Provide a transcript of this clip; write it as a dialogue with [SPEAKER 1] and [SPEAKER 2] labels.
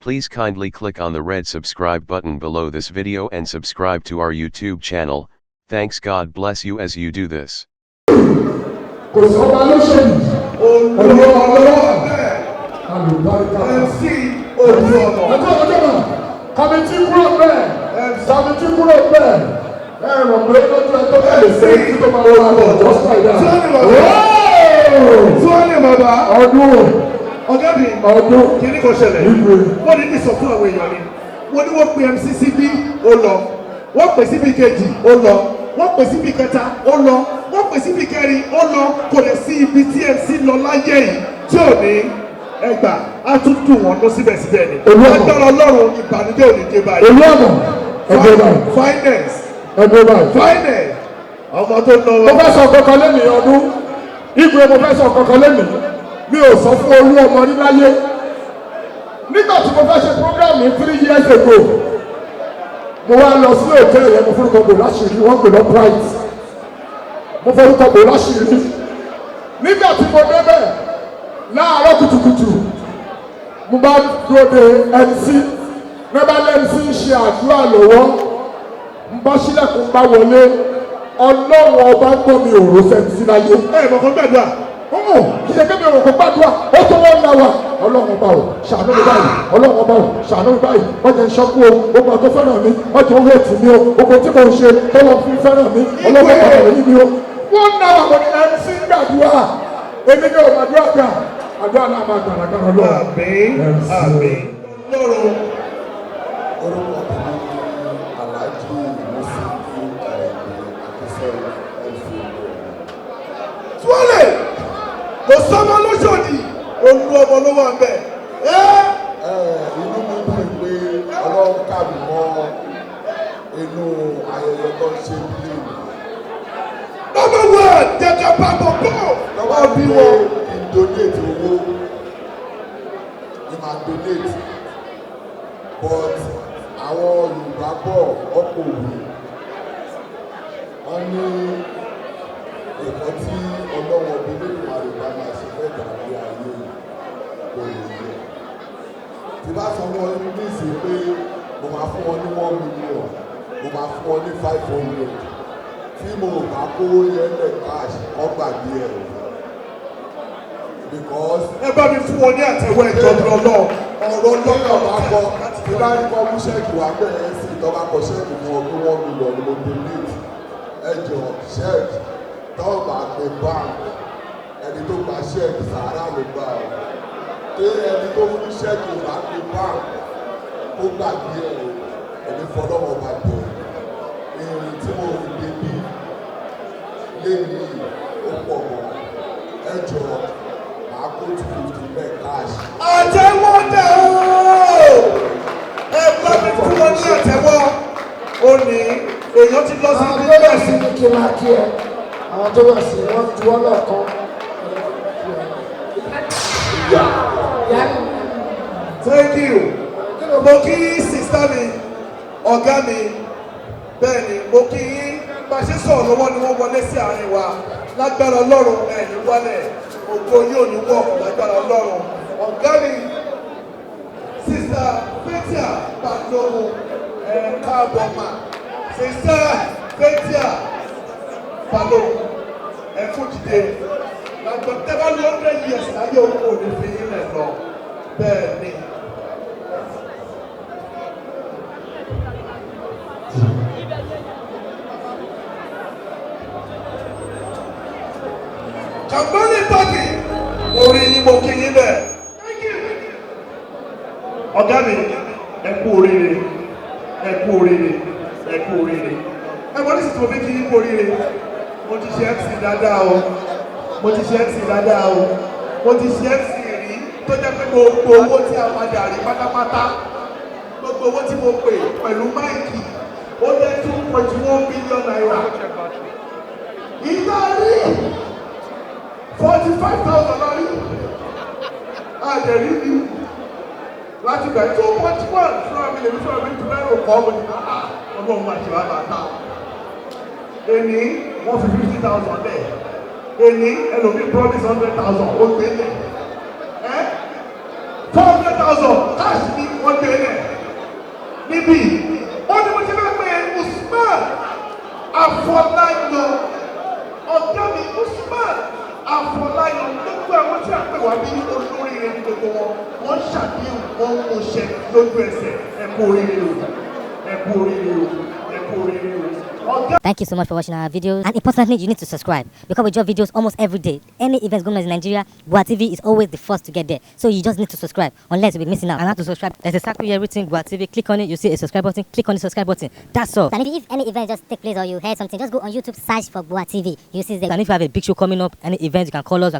[SPEAKER 1] Please kindly click on the red subscribe button below this video and subscribe to our YouTube channel. Thanks. God bless you as you do this.
[SPEAKER 2] Ọ̀gá mi ọdún kìíní kan ṣẹlẹ̀ wọ́n ní sọ fún àwọn èèyàn ni wọ́n ní wọ́n pe MCCB ó lọ wọ́n pè síbi kejì ó lọ wọ́n pè síbi kẹta ó lọ wọ́n pè síbi kẹrin ó lọ kò lè sí ibi tí MC lọ láyé yìí tí ò ní ẹgbà á tún dùn wọ́n lọ síbẹ̀síbẹ̀ ni agbára Ọlọ́run ìbànújẹ́ ò ní dé báyìí finance ọmọ tó lọ.
[SPEAKER 3] mo fẹ́ sọ kankan lẹ́nu ọdún ìgbé mo fẹ́ sọ kankan lẹ́nu mi ò sọ fún olú ọmọ rí láyé nígbà tí mo fẹ́ ṣe program ní 3 years ago mo wá lọ sí hòtẹ́ẹ̀lì yẹn mo forúkọ bò láṣìírí wọ́n pè lọ Pride mo forúkọ bò láṣìírí nígbà tí mo débẹ̀ láàárọ̀ kùtùkùtù mo bá dúró de MC nígbà MC ń ṣe àdúrà lọ́wọ́ ń bá sílẹ̀kùn bá wọlé Ọlọ́run ọba ń gbọ́ mi òró sẹ́ńtì láyé.
[SPEAKER 2] Mọ̀ kàn gbàdúrà.
[SPEAKER 3] Kì í ṣe kébì òrò kò gbàdúrà ó tó wọ́n náà wà Ọlọ́run ọba ò ṣàánú mi báyìí Ọlọ́run ọba ò ṣàánú mi báyìí wọ́n jẹ́ ìṣọ́kú o gbogbo àtọ́ fẹ́ràn mi wọ́n jẹ́ owó ètì mi o gbogbo tí mo ń ṣe tọ́lọ́ fún fẹ́ràn mi Ọlọ́run ọba rẹ̀ yí mi o. Wọ́n náà wà wọ́n ní MC gbàdúrà èmi ní òun àdúrà gbà àdúrà náà máa gbà lágbára lọ.
[SPEAKER 2] Àmín àmín lọ́rùn.
[SPEAKER 4] Orúkọ tèmi ni Alhaji Musiku Akínsọ́lá MC.
[SPEAKER 2] Tuwálẹ̀ kò sọ́mọ́ lóṣòdì olú ọmọ ló wà ń bẹ̀.
[SPEAKER 4] Inú mi dùn pé Ọlọ́run kà mí mọ́ inú ayẹyẹ tó ń ṣe nílé mi.
[SPEAKER 2] Number one, jẹjẹ papọ̀ pọ̀.
[SPEAKER 4] Lọ́wọ́ bí wọ́n kì í donate owó ni màá donate but àwọn Yorùbá bọ̀ ọ̀pọ̀ òwe wọ́n ní ẹ̀kọ́ tí Ọlọ́run ọdún nínú àrùbá máa ṣe fẹ́ dàbí ayé kò lè yẹ. Tí bá sọ wọn ní ìsìn pé mo máa fún wọn ní 1 million mo máa fún wọn ní 500 tí mo bá kówó yẹn lẹ̀ cash ọgbà bí ẹ̀ because.
[SPEAKER 2] Ẹ bá mi fún wọn ní àtẹ̀wọ́ ìjọba Ọlọ́run.
[SPEAKER 4] Ọ̀rọ̀ lọ́kàn bá kọ́ tí bá ní kọ́ mú ṣẹ́ẹ̀kì wá bẹ̀rẹ̀ sí ìjọba kọ ṣẹ́ẹ̀kì fún ọdún 1 million ni mo donate ẹjọ́ ṣẹ́ẹ̀kì táwọn bá gbé báńkì ẹni tó gba ṣẹ́ẹ̀kì sàárà ló gbà ọ́ pé ẹni tó fún ṣẹ́ẹ̀kì bá gbé báńkì ó gbàgbé ẹ̀ ẹni fọlọ́wọ́ bá bẹ̀ ìrìn tí mo fi débi lẹ́yìn ó pọ̀ mọ́ ẹjọ́ màá kó 250 bẹ́ẹ̀ cash.
[SPEAKER 2] Àtẹ̀wọ́ dẹ̀ o! Ẹ bá mi fún wọn ní àtẹ̀wọ́. Ó ní èèyàn ti lọ sí
[SPEAKER 3] àwọn tó bẹ̀ sí ní kí n máa kí ẹ àwọn tó bẹ̀ sí wọ́n ju wọ́n lọ́ọ̀kan.
[SPEAKER 2] Thank you. Mo kí sista mi, ọ̀gá mi, bẹ́ẹ̀ ni mo kí bá ṣe sọ̀rọ̀ lọ́wọ́ ni wọ́n wọlé sí àárín wa lágbára Ọlọ́run ẹ̀yìn wálẹ̀ ògo yóò ní wọ̀ lágbára Ọlọ́run. Ọ̀gá mi, sista Fathia Balogun káàbọ̀ mà, sista Fathia Balogun ẹ̀kú dìde lágbọ́n tẹ́bá ní 100 years láyé owó òní fi ilẹ̀ lọ bẹ́ẹ̀ ni. Kàmbọ́nì pàkì orí yín mo kí yín bẹ́ẹ̀. Ọ̀gá mi ẹ kú oríire ẹ kú oríire ẹ kú oríire. Ẹ mọ̀ ní sísè mo fi kí yín kú oríire. Mo ti ṣe MC dáadáa o. Mo ti ṣe MC dáadáa o. Mo ti ṣe MC rí tó jẹ́ pé gbogbo owó tí a padà rí pátápátá gbogbo owó tí mo pè pẹ̀lú máìkì ó jẹ́ 2.1 billion naira. Ìgbà rí 45,000 lórí àjẹrí ni láti bẹ̀rẹ̀ 2.1 fúnra mi lèmi fúnra mi tún lẹ́rù kọ́ ọmọ ní ọlọ́run máa ṣe wá bàtà. Èní wọ́n fi 50,000 lẹ̀. Èní ẹlòmí promise 100,000 ó gbé lẹ̀. 400,000 cash ní wọ́n níbí ó ní mo ti fẹ́ pé Usman Afọláyan ọ̀gá mi Usman Afọláyan gbogbo àwọn tí a pè wá bí olóríire ní gbogbo wọn wọ́n ṣàdéhùn wọn kò ṣẹ lójú ẹsẹ̀ ẹ kú oríire o ẹ kú oríire o ẹ kú oríire o.
[SPEAKER 5] Thank you so much for watching our videos, and importantly, you need to subscribe because we drop videos almost every day. Any events going on in Nigeria, Gboah TV is always the first to get there. So you just need to subscribe, unless you'll be missing out. And how to subscribe? There's a circle here written Gboah TV. Click on it, you see a subscribe button. Click on the subscribe button. That's all.
[SPEAKER 6] And if any event just take place or you heard something, just go on YouTube, search for Gboah TV. You see the.
[SPEAKER 5] And if you have a big show coming up, any event, you can call us.